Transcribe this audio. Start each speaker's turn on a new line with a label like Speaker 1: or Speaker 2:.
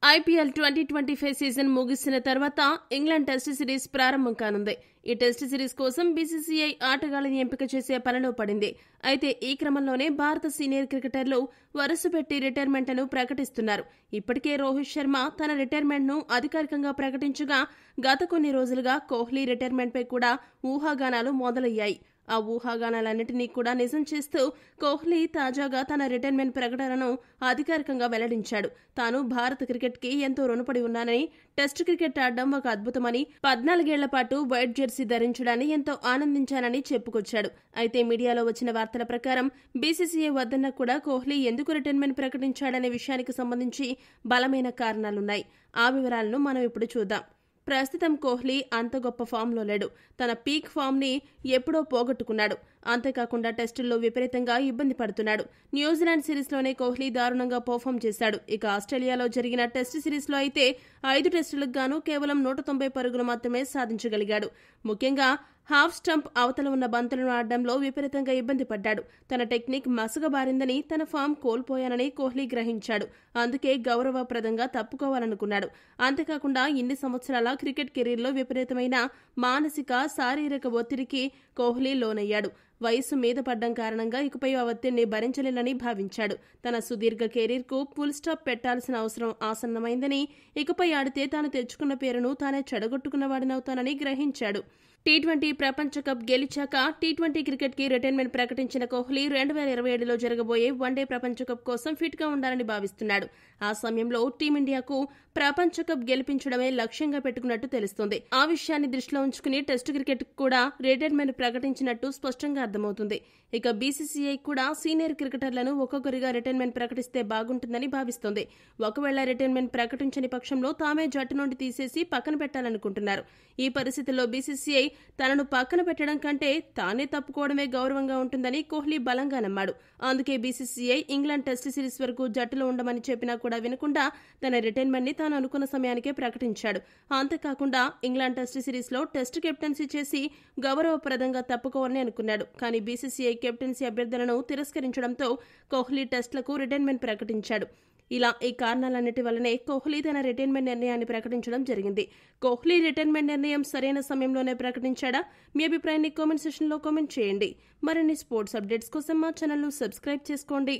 Speaker 1: IPL 2025 season ముగిసిన తర్వాత England test series ప్రారంభం కానుంది. ఈ టెస్ట్ సిరీస్ కోసం బీసీసీఐ ఆటగాళ్లని ఎంపిక చేసే పనిలో పడింది. అయితే ఈ క్రమంలోనే భారత సీనియర్ క్రికెటర్లు వరుసపెట్టి రిటైర్మెంట్లను ప్రకటిస్తున్నారు. ఇప్పటికే రోహిత్ శర్మ తన రిటైర్మెంట్ను అధికారికంగా ప్రకటించగా గత కొన్ని రోజులుగా కోహ్లీ రిటైర్మెంట్పై కూడా ఊహాగానాలు మొదలయ్యాయి. ఆ ఊహాగానాలన్నింటినీ కూడా నిజం చేస్తూ కోహ్లీ తాజాగా తన రిటైర్మెంట్ ప్రకటనను అధికారికంగా వెల్లడించాడు. తాను భారత క్రికెట్కి ఎంతో రుణపడి ఉన్నానని, టెస్టు క్రికెట్ ఆడడం ఒక అద్భుతమని, 14 ఏళ్ల పాటు వైట్ జెర్సీ ధరించడాన్ని ఎంతో ఆనందించానని చెప్పుకొచ్చాడు. అయితే మీడియాలో వచ్చిన వార్తల ప్రకారం బీసీసీఐ వద్దన్న కూడా కోహ్లీ ఎందుకు రిటైర్మెంట్ ప్రకటించాడనే విషయానికి సంబంధించి బలమైన కారణాలున్నాయి. ఆ వివరాలను మనం ఇప్పుడు చూద్దాం. ప్రస్తుతం కోహ్లీ అంత గొప్ప ఫామ్లో లేడు. తన పీక్ ఫామ్ని ఎప్పుడో పోగొట్టుకున్నాడు. అంతేకాకుండా టెస్టుల్లో విపరీతంగా ఇబ్బంది పడుతున్నాడు. న్యూజిలాండ్ సిరీస్లోనే కోహ్లీ దారుణంగా పర్ఫామ్ చేశాడు. ఇక ఆస్ట్రేలియాలో జరిగిన టెస్ట్ సిరీస్లో అయితే 5 టెస్టులకు గాను కేవలం 190 పరుగులు మాత్రమే సాధించగలిగాడు. ముఖ్యంగా హాఫ్ స్టంప్ అవతల ఉన్న బంతులను ఆడడంలో విపరీతంగా ఇబ్బంది పడ్డాడు. తన టెక్నిక్ మసకబారిందని, తన ఫామ్ కోల్పోయానని కోహ్లీ గ్రహించాడు. అందుకే గౌరవప్రదంగా తప్పుకోవాలనుకున్నాడు. అంతేకాకుండా ఇన్ని సంవత్సరాల క్రికెట్ కెరీర్లో విపరీతమైన మానసిక, శారీరక ఒత్తిడికి కోహ్లీ లోనయ్యాడు. వయసు మీద పడ్డం కారణంగా ఇకపై ఆ ఒత్తిడిని భరించలేనని భావించాడు. తన సుదీర్ఘ కెరీర్కు ఫుల్ స్టాప్ పెట్టాల్సిన అవసరం ఆసన్నమైందని, ఇకపై ఆడితే తాను తెచ్చుకున్న పేరును తానే చెడగొట్టుకున్నవాడినవుతానని గ్రహించాడు. టీ20 ప్రపంచ కప్ గెలిచాక టీ20 క్రికెట్కి రిటైర్మెంట్ ప్రకటించిన కోహ్లీ 2027లో జరగబోయే వన్డే ప్రపంచ కప్ కోసం ఫిట్గా ఉండాలని భావిస్తున్నాడు. ఆ సమయంలో టీమిండియాకు ప్రపంచ కప్ గెలిపించడమే లక్ష్యంగా పెట్టుకున్నట్టు తెలుస్తోంది. ఆ విషయాన్ని దృష్టిలో ఉంచుకుని టెస్టు క్రికెట్ కూడా రిటైర్మెంట్ ప్రకటించినట్టు స్పష్టంగా అర్థమవుతుంది. ఇక బీసీసీఐ కూడా సీనియర్ క్రికెటర్లను ఒక్కొక్కరిగా రిటైర్మెంట్ ప్రకటిస్తే బాగుంటుందని భావిస్తోంది. ఒకవేళ రిటైర్మెంట్ ప్రకటించని పక్షంలో తామే జట్టు నుండి తీసేసి పక్కన పెట్టాలనుకుంటున్నారు. ఈ పరిస్థితుల్లో బీసీసీఐ తనను పక్కన పెట్టడం కంటే తానే తప్పుకోవడమే గౌరవంగా ఉంటుందని కోహ్లీ బలంగా నమ్మాడు. అందుకే బీసీసీఐ ఇంగ్లాండ్ టెస్ట్ సిరీస్ వరకు జట్టులో ఉండమని చెప్పినా కూడా వినకుండా తన రిటైర్మెంట్ ని తాను అనుకున్న సమయానికే ప్రకటించాడు. అంతేకాకుండా ఇంగ్లాండ్ టెస్ట్ సిరీస్ లో టెస్ట్ కెప్టెన్సీ చేసి గౌరవప్రదంగా తప్పుకోవాలని అనుకున్నాడు. కానీ బీసీసీఐ కెప్టెన్సీ అభ్యర్థనను తిరస్కరించడంతో కోహ్లీ టెస్టులకు రిటైర్మెంట్ ప్రకటించాడు. ఇలా ఈ కారణాలన్నిటి వల్లనే కోహ్లీ తన రిటైర్మెంట్ నిర్ణయాన్ని ప్రకటించడం జరిగింది. కోహ్లీ రిటైర్మెంట్ నిర్ణయం సరైన సమయంలోనే ప్రకటించాడా? మీ అభిప్రాయాన్ని కామెంట్ సెక్షన్లో కామెంట్ చేయండి. మరిన్ని స్పోర్ట్స్ అప్డేట్స్ కోసం మా ఛానల్ను సబ్స్క్రైబ్ చేసుకోండి.